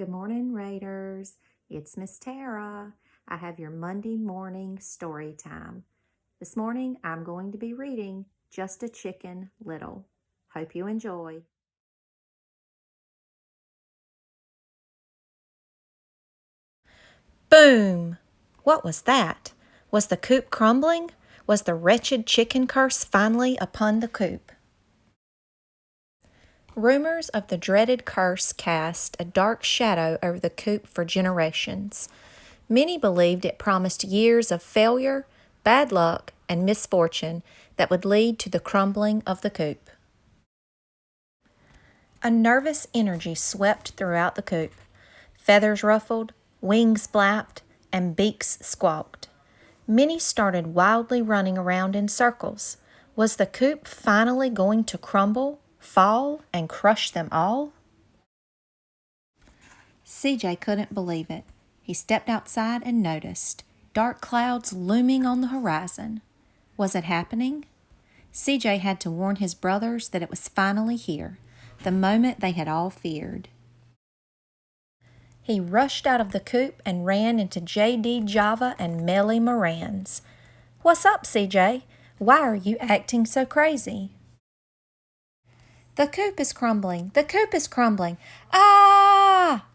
Good morning, Raiders. It's Miss Tara. I have your Monday morning story time. This morning, I'm going to be reading Just a Chicken Little. Hope you enjoy. Boom! What was that? Was the coop crumbling? Was the wretched chicken curse finally upon the coop? Rumors of the dreaded curse cast a dark shadow over the coop for generations. Many believed it promised years of failure, bad luck, and misfortune that would lead to the crumbling of the coop. A nervous energy swept throughout the coop. Feathers ruffled, wings flapped, and beaks squawked. Many started wildly running around in circles. Was the coop finally going to crumble, fall, and crush them all? CJ couldn't believe it. He stepped outside and noticed dark clouds looming on the horizon. Was it happening? CJ had to warn his brothers that it was finally here, the moment they had all feared. He rushed out of the coop and ran into J.D. Java and Melly Moran's. "What's up, CJ? Why are you acting so crazy?" "The coop is crumbling! The coop is crumbling! Ah!"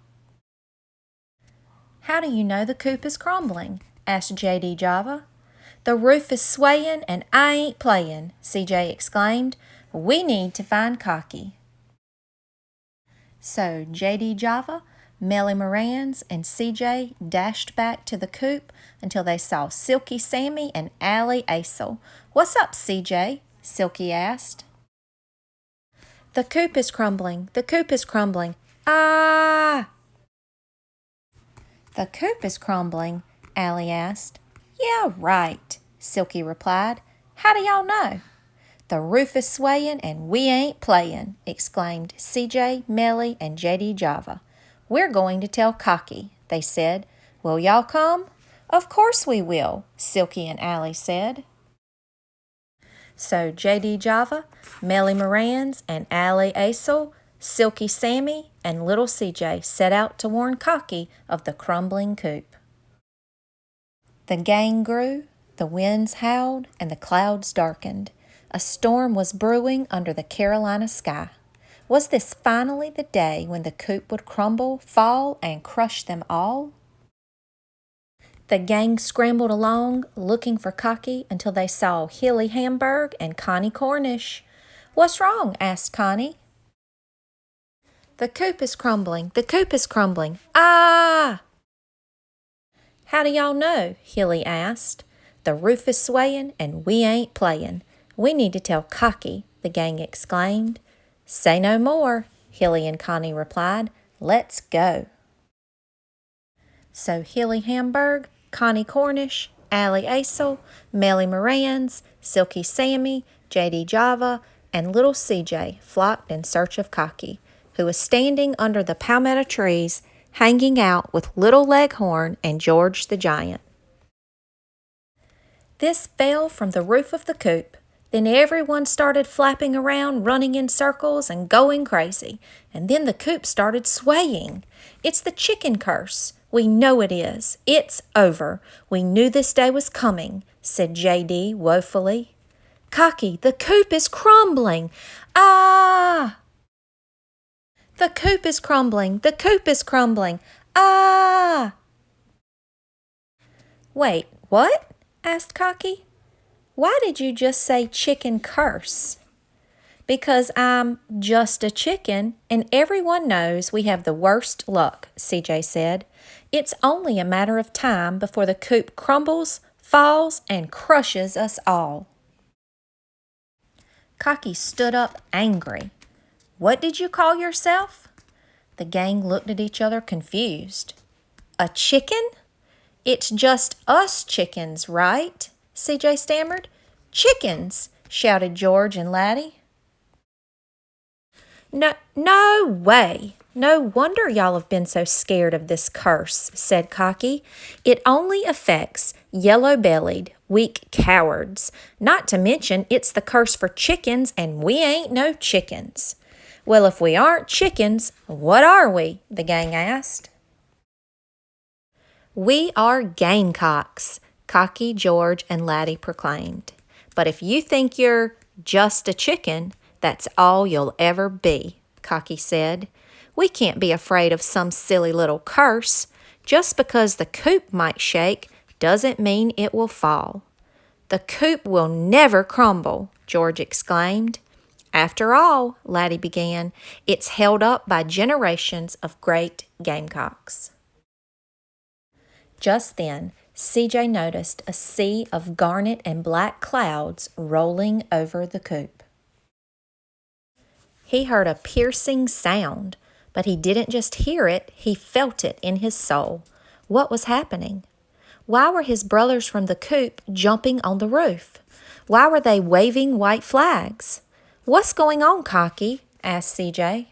"How do you know the coop is crumbling?" asked J.D. Java. "The roof is swaying and I ain't playing," CJ exclaimed. "We need to find Cocky." So J.D. Java, Melly Moran's, and CJ dashed back to the coop until they saw Silky Sammy and Allie Aisel. "What's up, CJ?" Silky asked. "The coop is crumbling. The coop is crumbling. Ah!" "The coop is crumbling?" Allie asked. "Yeah, right," Silky replied. "How do y'all know?" "The roof is swaying and we ain't playing," exclaimed CJ, Melly, and JD Java. "We're going to tell Cocky," they said. "Will y'all come?" "Of course we will," Silky and Allie said. So JD Java, Melly Moran's, and Allie Aisel, Silky Sammy, and little CJ set out to warn Cocky of the crumbling coop. The gang grew, the winds howled, and the clouds darkened. A storm was brewing under the Carolina sky. Was this finally the day when the coop would crumble, fall, and crush them all? The gang scrambled along, looking for Cocky, until they saw Hilly Hamburg and Connie Cornish. "What's wrong?" asked Connie. "The coop is crumbling. The coop is crumbling. Ah!" "How do y'all know?" Hilly asked. "The roof is swaying and we ain't playing. We need to tell Cocky," the gang exclaimed. "Say no more," Hilly and Connie replied. "Let's go." So Hilly Hamburg, Connie Cornish, Allie Aisel, Melly Moran's, Silky Sammy, J.D. Java, and little CJ flocked in search of Cocky, who was standing under the palmetto trees, hanging out with Little Leghorn and George the Giant. This fell from the roof of the coop. Then everyone started flapping around, running in circles, and going crazy. And then the coop started swaying. "It's the chicken curse. We know it is. It's over. We knew this day was coming," said J.D. woefully. "Cocky, the coop is crumbling. Ah!" "The coop is crumbling. The coop is crumbling. Ah!" "Wait, what?" asked Cocky. "Why did you just say chicken curse?" "Because I'm just a chicken, and everyone knows we have the worst luck," CJ said. "It's only a matter of time before the coop crumbles, falls, and crushes us all." Cocky stood up angry. "What did you call yourself?" The gang looked at each other confused. "A chicken? It's just us chickens, right?" CJ stammered. "Chickens!" shouted George and Laddie. No way. No wonder y'all have been so scared of this curse," said Cocky. "It only affects yellow-bellied, weak cowards. Not to mention it's the curse for chickens, and we ain't no chickens." Well, if we aren't chickens, what are we? The gang asked. We are gamecocks, Cocky, George, and Laddie proclaimed. But if you think you're just a chicken, that's all you'll ever be, Cocky said. We can't be afraid of some silly little curse. Just because the coop might shake doesn't mean it will fall. The coop will never crumble, George exclaimed. After all, Laddie began, it's held up by generations of great gamecocks. Just then, CJ noticed a sea of garnet and black clouds rolling over the coop. He heard a piercing sound, but he didn't just hear it, he felt it in his soul. What was happening? Why were his brothers from the coop jumping on the roof? Why were they waving white flags? What's going on, Cocky? Asked CJ.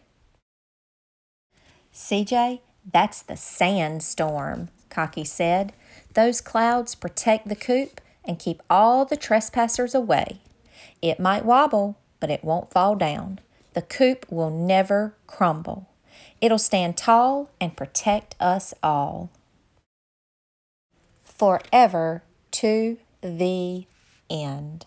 CJ, that's the sandstorm, Cocky said. Those clouds protect the coop and keep all the trespassers away. It might wobble, but it won't fall down. The coop will never crumble. It'll stand tall and protect us all. Forever to the end.